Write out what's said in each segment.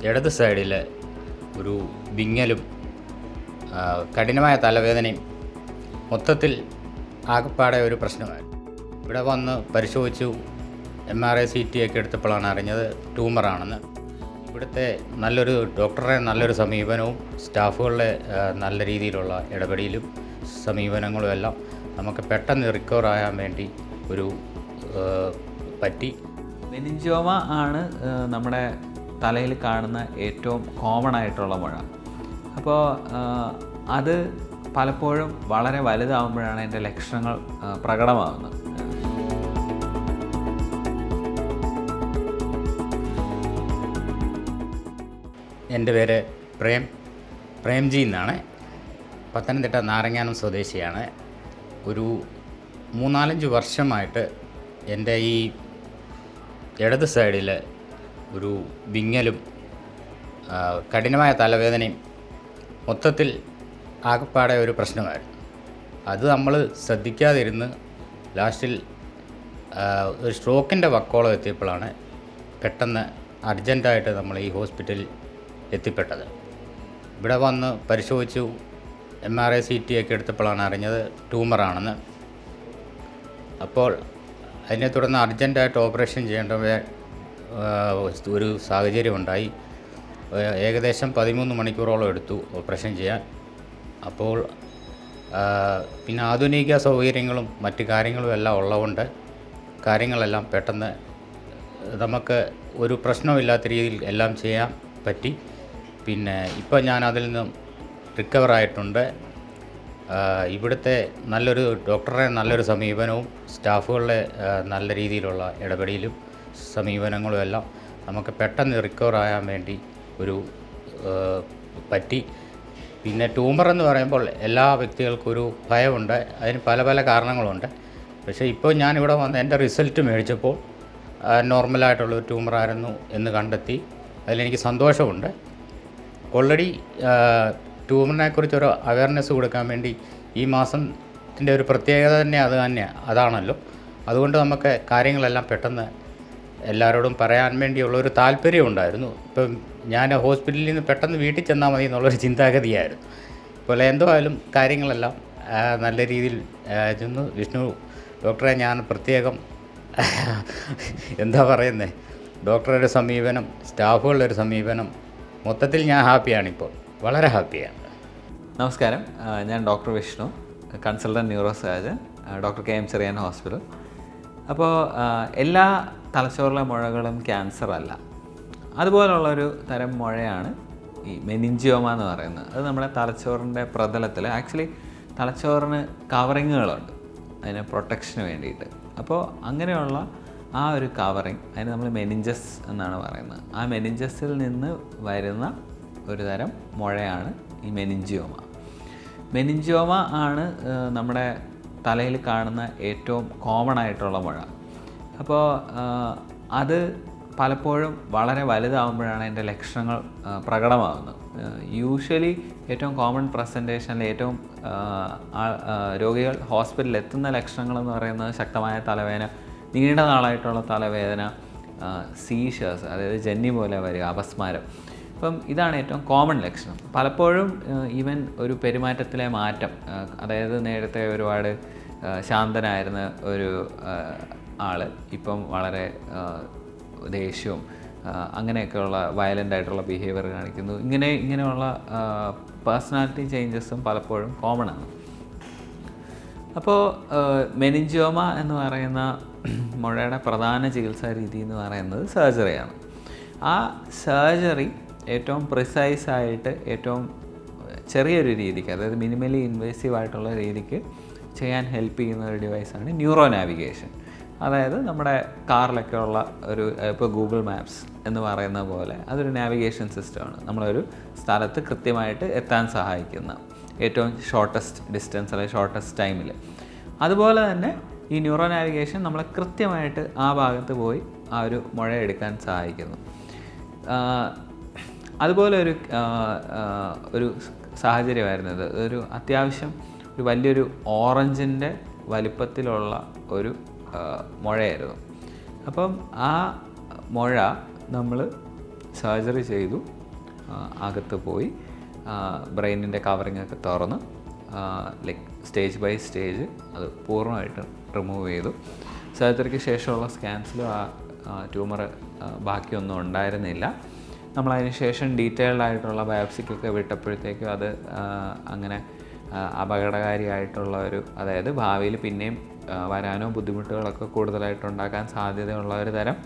ഇടത് സൈഡിൽ ഒരു വിങ്ങലും കഠിനമായ തലവേദനയും മൊത്തത്തിൽ ആകപ്പാടെ ഒരു പ്രശ്നമായിരുന്നു. ഇവിടെ വന്ന് പരിശോധിച്ചു, MRI CT ഒക്കെ എടുത്തപ്പോഴാണ് അറിഞ്ഞത് ട്യൂമറാണെന്ന്. ഇവിടുത്തെ നല്ലൊരു ഡോക്ടറുടെ നല്ലൊരു സമീപനവും സ്റ്റാഫുകളുടെ നല്ല രീതിയിലുള്ള ഇടപെടലും സമീപനങ്ങളും എല്ലാം നമുക്ക് പെട്ടെന്ന് റിക്കവർ ആകാൻ വേണ്ടി ഒരു പറ്റി. മെനിഞ്ചോമ ആണ് നമ്മുടെ തലയിൽ കാണുന്ന ഏറ്റവും കോമൺ ആയിട്ടുള്ള മുഴ. അപ്പോൾ അത് പലപ്പോഴും വളരെ വലുതാവുമ്പോഴാണ് അതിൻ്റെ ലക്ഷണങ്ങൾ പ്രകടമാകുന്നത്. എൻ്റെ പേര് പ്രേംജി എന്നാണ്. പത്തനംതിട്ട നാരങ്ങാനം സ്വദേശിയാണ്. ഒരു 3-4 വർഷമായിട്ട് എൻ്റെ ഈ ഇടത് സൈഡിൽ ഒരു വിങ്ങലും കഠിനമായ തലവേദനയും മൊത്തത്തിൽ ആകപ്പാടെ ഒരു പ്രശ്നമായിരുന്നു. അത് നമ്മൾ ശ്രദ്ധിക്കാതിരുന്ന് ലാസ്റ്റിൽ ഒരു സ്ട്രോക്കിൻ്റെ വക്കോളം എത്തിയപ്പോഴാണ് പെട്ടെന്ന് അർജൻറ്റായിട്ട് നമ്മൾ ഈ ഹോസ്പിറ്റലിൽ എത്തിപ്പെട്ടത്. ഇവിടെ വന്ന് പരിശോധിച്ചു, MRI CT ഒക്കെ എടുത്തപ്പോഴാണ് അറിഞ്ഞത് ട്യൂമറാണെന്ന്. അപ്പോൾ അതിനെ തുടർന്ന് അർജൻറ്റായിട്ട് ഓപ്പറേഷൻ ചെയ്യേണ്ട ഒരു സാഹചര്യം ഉണ്ടായി. ഏകദേശം 13 മണിക്കൂറോളം എടുത്തു ഓപ്പറേഷൻ ചെയ്യാൻ. അപ്പോൾ പിന്നെ ആധുനിക സൗകര്യങ്ങളും മറ്റു കാര്യങ്ങളും എല്ലാം ഉള്ളതുകൊണ്ട് കാര്യങ്ങളെല്ലാം പെട്ടെന്ന് നമുക്ക് ഒരു പ്രശ്നമില്ലാത്ത രീതിയിൽ എല്ലാം ചെയ്യാൻ പറ്റി. പിന്നെ ഇപ്പോൾ ഞാൻ അതിൽ നിന്നും റിക്കവറായിട്ടുണ്ട്. ഇവിടുത്തെ നല്ലൊരു ഡോക്ടറുടെ നല്ലൊരു സമീപനവും സ്റ്റാഫുകളുടെ നല്ല രീതിയിലുള്ള ഇടപെടലും സമീപനങ്ങളും എല്ലാം നമുക്ക് പെട്ടെന്ന് റിക്കവർ ആകാൻ വേണ്ടി ഒരു പറ്റി. പിന്നെ ട്യൂമർ എന്ന് പറയുമ്പോൾ എല്ലാ വ്യക്തികൾക്കും ഒരു ഭയമുണ്ട്. അതിന് പല പല കാരണങ്ങളുണ്ട്. പക്ഷേ ഇപ്പോൾ ഞാനിവിടെ വന്ന് എൻ്റെ റിസൾട്ട് മേടിച്ചപ്പോൾ നോർമലായിട്ടുള്ളൊരു ട്യൂമറായിരുന്നു എന്ന് കണ്ടെത്തി. അതിലെനിക്ക് സന്തോഷമുണ്ട്. ഓൾറെഡി ട്യൂമറിനെക്കുറിച്ചൊരു അവയർനെസ് കൊടുക്കാൻ വേണ്ടി ഈ മാസത്തിൻ്റെ ഒരു പ്രത്യേകത തന്നെ അതാണല്ലോ. അതുകൊണ്ട് നമുക്ക് കാര്യങ്ങളെല്ലാം പെട്ടെന്ന് എല്ലാവരോടും പറയാൻ വേണ്ടിയുള്ളൊരു താല്പര്യം ഉണ്ടായിരുന്നു. ഇപ്പം ഞാൻ ഹോസ്പിറ്റലിൽ നിന്ന് പെട്ടെന്ന് വീട്ടിൽ ചെന്നാൽ മതി എന്നുള്ളൊരു ചിന്താഗതിയായിരുന്നു. ഇപ്പോൾ എന്തായാലും കാര്യങ്ങളെല്ലാം നല്ല രീതിയിൽ ചെന്നു. വിഷ്ണു ഡോക്ടറെ ഞാൻ പ്രത്യേകം എന്താ പറയുന്നത്, ഡോക്ടറുടെ സമീപനം, സ്റ്റാഫുകളുടെ ഒരു സമീപനം, മൊത്തത്തിൽ ഞാൻ ഹാപ്പിയാണിപ്പോൾ, വളരെ ഹാപ്പിയാണ്. നമസ്കാരം, ഞാൻ doctor Vishnu, consultant neuro surgeon, doctor KM Cherian hospital. അപ്പോൾ എല്ലാ തലച്ചോറിലെ മുഴകളും ക്യാൻസർ അല്ല. അതുപോലുള്ളൊരു തരം മുഴയാണ് ഈ മെനിഞ്ചിയോമ എന്ന് പറയുന്നത്. അത് നമ്മുടെ തലച്ചോറിൻ്റെ പ്രതലത്തിൽ, ആക്ച്വലി തലച്ചോറിന് കവറിങ്ങുകളുണ്ട് അതിന് പ്രൊട്ടക്ഷന് വേണ്ടിയിട്ട്. അപ്പോൾ അങ്ങനെയുള്ള ആ ഒരു കവറിങ്, അതിന് നമ്മൾ മെനിഞ്ചസ് എന്നാണ് പറയുന്നത്. ആ മെനിഞ്ചസിൽ നിന്ന് വരുന്ന ഒരു തരം മുഴയാണ് ഈ മെനിഞ്ചിയോമ. മെനിഞ്ചിയോമ ആണ് നമ്മുടെ തലയിൽ കാണുന്ന ഏറ്റവും കോമൺ ആയിട്ടുള്ള മുഴ. അപ്പോൾ അത് പലപ്പോഴും വളരെ വലുതാവുമ്പോഴാണ് അതിൻ്റെ ലക്ഷണങ്ങൾ പ്രകടമാകുന്നത്. യൂഷ്വലി ഏറ്റവും കോമൺ പ്രസൻറ്റേഷനിൽ ഏറ്റവും രോഗികൾ ഹോസ്പിറ്റലിൽ എത്തുന്ന ലക്ഷണങ്ങളെന്ന് പറയുന്നത് ശക്തമായ തലവേദന, നീണ്ട നാളായിട്ടുള്ള തലവേദന, സീഷേഴ്സ്, അതായത് ജന്നി പോലെ വരിക, അപസ്മാരം. അപ്പം ഇതാണ് ഏറ്റവും കോമൺ ലക്ഷണം. പലപ്പോഴും ഈവൻ ഒരു പെരുമാറ്റത്തിലെ മാറ്റം, അതായത് നേരത്തെ ഒരുപാട് ശാന്തനായിരുന്ന ഒരു ആൾ ഇപ്പം വളരെ ദേഷ്യവും അങ്ങനെയൊക്കെയുള്ള വയലൻ്റ് ആയിട്ടുള്ള ബിഹേവിയർ കാണിക്കുന്നു. ഇങ്ങനെയുള്ള പേഴ്സണാലിറ്റി ചേഞ്ചസും പലപ്പോഴും കോമൺ ആണ്. അപ്പോൾ മെനിഞ്ചിയോമ എന്ന് പറയുന്ന മുഴയുടെ പ്രധാന ചികിത്സാ രീതി എന്ന് പറയുന്നത് സർജറിയാണ്. ആ സർജറി ഏറ്റവും പ്രിസൈസായിട്ട് ഏറ്റവും ചെറിയൊരു രീതിക്ക്, അതായത് മിനിമലി ഇൻവേസീവ് ആയിട്ടുള്ള രീതിക്ക് ചെയ്യാൻ ഹെൽപ്പ് ചെയ്യുന്ന ഒരു ഡിവൈസാണ് ന്യൂറോ നാവിഗേഷൻ. അതായത് നമ്മുടെ കാറിലൊക്കെ ഉള്ള ഒരു, ഇപ്പോൾ ഗൂഗിൾ മാപ്സ് എന്ന് പറയുന്ന പോലെ അതൊരു നാവിഗേഷൻ സിസ്റ്റമാണ്. നമ്മളൊരു സ്ഥലത്ത് കൃത്യമായിട്ട് എത്താൻ സഹായിക്കുന്ന ഏറ്റവും ഷോർട്ടസ്റ്റ് ഡിസ്റ്റൻസ് അല്ലെങ്കിൽ ഷോർട്ടസ്റ്റ് ടൈമിൽ. അതുപോലെ തന്നെ ഈ ന്യൂറോ നാവിഗേഷൻ നമ്മളെ കൃത്യമായിട്ട് ആ ഭാഗത്ത് പോയി ആ ഒരു മുഴ എടുക്കാൻ സഹായിക്കുന്നു. അതുപോലെ ഒരു സാഹചര്യമായിരുന്നത്, ഒരു അത്യാവശ്യം ഒരു വലിയൊരു ഓറഞ്ചിൻ്റെ വലിപ്പത്തിലുള്ള ഒരു മുഴയായിരുന്നു. അപ്പം ആ മുഴ നമ്മൾ സർജറി ചെയ്തു, അകത്ത് പോയി ബ്രെയിനിൻ്റെ കവറിങ്ങൊക്കെ തുറന്ന് ലൈക്ക് സ്റ്റേജ് ബൈ സ്റ്റേജ് അത് പൂർണ്ണമായിട്ട് റിമൂവ് ചെയ്തു. സർജറിക്ക് ശേഷമുള്ള സ്കാൻസിലും ആ ട്യൂമർ ബാക്കിയൊന്നും ഉണ്ടായിരുന്നില്ല. നമ്മളതിന് ശേഷം ഡീറ്റെയിൽഡ് ആയിട്ടുള്ള ബയോപ്സിക്കൊക്കെ വിട്ടപ്പോഴത്തേക്കും അത് അങ്ങനെ അപകടകാരിയായിട്ടുള്ള അതായത് ഭാവിയിൽ പിന്നെയും വരാനോ ബുദ്ധിമുട്ടുകളൊക്കെ കൂടുതലായിട്ട് ഉണ്ടാക്കാൻ സാധ്യതയുള്ള ഒരു തരം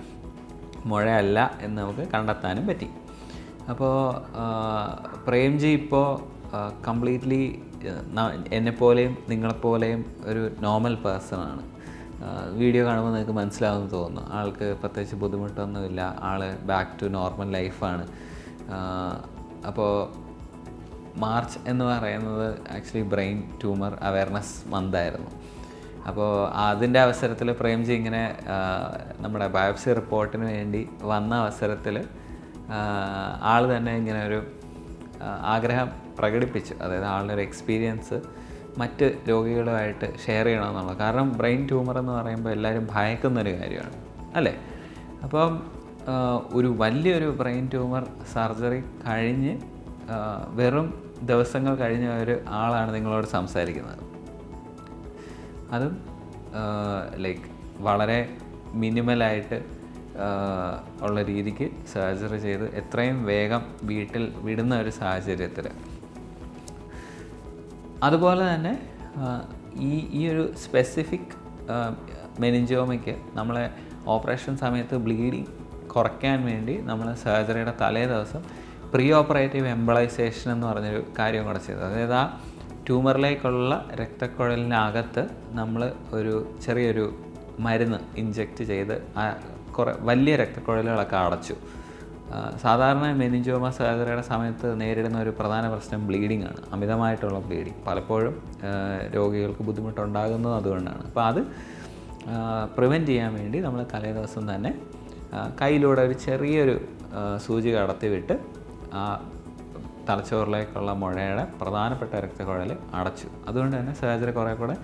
മുഴയല്ല എന്ന് നമുക്ക് കണ്ടെത്താനും പറ്റി. അപ്പോൾ പ്രേംജി ഇപ്പോൾ കംപ്ലീറ്റ്ലി എന്നെപ്പോലെയും നിങ്ങളെപ്പോലെയും ഒരു നോർമൽ പേഴ്സണാണ്. വീഡിയോ കാണുമ്പോൾ നിങ്ങൾക്ക് മനസ്സിലാവുമെന്ന് തോന്നുന്നു. ആൾക്ക് പ്രത്യേകിച്ച് ബുദ്ധിമുട്ടൊന്നുമില്ല, ആൾ ബാക്ക് ടു നോർമൽ ലൈഫാണ്. അപ്പോൾ മാർച്ച് എന്ന് പറയുന്നത് ആക്ച്വലി ബ്രെയിൻ ട്യൂമർ അവയർനെസ് മന്തായിരുന്നു. അപ്പോൾ അതിൻ്റെ അവസരത്തിൽ പ്രേംജി ഇങ്ങനെ നമ്മുടെ ബയോപ്സി റിപ്പോർട്ടിന് വേണ്ടി വന്ന അവസരത്തിൽ ആൾ തന്നെ ഇങ്ങനെ ഒരു ആഗ്രഹം പ്രകടിപ്പിച്ചു. അതായത് ആളുടെ ഒരു എക്സ്പീരിയൻസ് മറ്റ് രോഗികളുമായിട്ട് ഷെയർ ചെയ്യണമെന്നുള്ളത്. കാരണം ബ്രെയിൻ ട്യൂമർ എന്ന് പറയുമ്പോൾ എല്ലാവരും ഭയക്കുന്നൊരു കാര്യമാണ് അല്ലേ. അപ്പം ഒരു വലിയൊരു ബ്രെയിൻ ട്യൂമർ സർജറി കഴിഞ്ഞ് വെറും ദിവസങ്ങൾ കഴിഞ്ഞ ഒരു ആളാണ് നിങ്ങളോട് സംസാരിക്കുന്നത്. അതും ലൈക്ക് വളരെ മിനിമലായിട്ട് ഉള്ള രീതിക്ക് സർജറി ചെയ്ത് എത്രയും വേഗം വീട്ടിൽ വിടുന്ന ഒരു സാഹചര്യത്തിൽ. അതുപോലെ തന്നെ ഈ ഒരു സ്പെസിഫിക് മെനിഞ്ചോമയ്ക്ക് നമ്മളെ ഓപ്പറേഷൻ സമയത്ത് ബ്ലീഡിങ് കുറയ്ക്കാൻ വേണ്ടി നമ്മൾ സർജറിയുടെ തലേ ദിവസം പ്രീ ഓപ്പറേറ്റീവ് എംബളൈസേഷൻ എന്ന് പറഞ്ഞൊരു കാര്യം കൂടെ ചെയ്തു. അതായത് ആ ട്യൂമറിലേക്കുള്ള രക്തക്കുഴലിനകത്ത് നമ്മൾ ഒരു ചെറിയൊരു മരുന്ന് ഇഞ്ചെക്റ്റ് ചെയ്ത് വലിയ രക്തക്കുഴലുകളൊക്കെ അടച്ചു. സാധാരണ മെനിഞ്ചോമ സർജറിയുടെ സമയത്ത് നേരിടുന്ന ഒരു പ്രധാന പ്രശ്നം ബ്ലീഡിംഗ് ആണ്, അമിതമായിട്ടുള്ള ബ്ലീഡിങ്. പലപ്പോഴും രോഗികൾക്ക് ബുദ്ധിമുട്ടുണ്ടാകുന്നത് അതുകൊണ്ടാണ്. അപ്പോൾ അത് പ്രിവെൻറ്റ് ചെയ്യാൻ വേണ്ടി നമ്മൾ തലേ ദിവസം തന്നെ കയ്യിലൂടെ ഒരു ചെറിയൊരു സൂചി കടത്തി വിട്ട് ആ തലച്ചോറിലേക്കുള്ള മുഴയുടെ പ്രധാനപ്പെട്ട രക്തക്കുഴൽ അടച്ചു. അതുകൊണ്ട് തന്നെ സർജറി കുറേ കൂടെ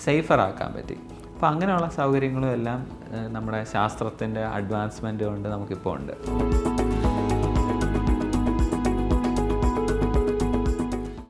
സേഫറാക്കാൻ പറ്റി. അപ്പോൾ അങ്ങനെയുള്ള സൗകര്യങ്ങളും എല്ലാം നമ്മുടെ ശാസ്ത്രത്തിൻ്റെ അഡ്വാൻസ്മെൻറ്റ് കൊണ്ട് നമുക്കിപ്പോൾ ഉണ്ട്.